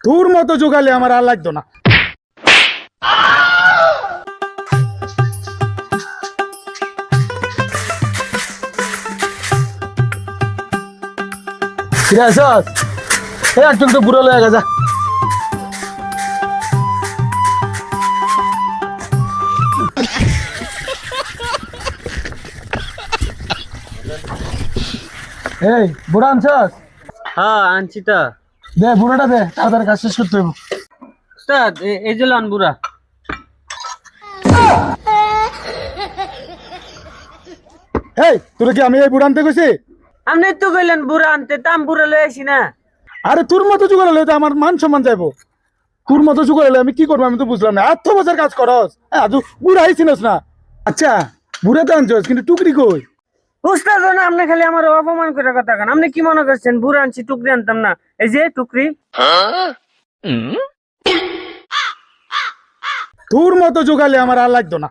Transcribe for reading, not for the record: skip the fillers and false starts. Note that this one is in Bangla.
তোর মতো জোগালে আমার আর লাগতো না। একটু একটু বুড়ো লয়ে গেছে। এই বুড়া আনছস? হ্যাঁ আনছি তো। দে বুড়াটা দে, তাড়াতাড়ি কাজ শেষ করতে হবে। উস্তাদ এই যে লন বুড়া। এই তোর কি আমি এই বুড়া আনতে কইছি? আপনি তো কইলেন বুড়া আনতে, তাম বুড়া লয়ে আসি না। আরে তোর মতো জোগালে তো আমার মান সম্মান যাইবো। তোর মতো জোগালে আমি কি করবো আমি তো বুঝলাম না। এত বছর কাজ করস, আজু বুড়া আইছিনস না। আচ্ছা বুড়া তো আনছস, কিন্তু টুকরি কই? উস্তাদ না, আপনি খালি আমার অপমান করে কথা কেন? আপনি কি মনে করছেন বুড়া আনছি টুকরি আনতাম না? এই যে টুকরি। তোর মতো জোগালে আমার আর লাগতো না।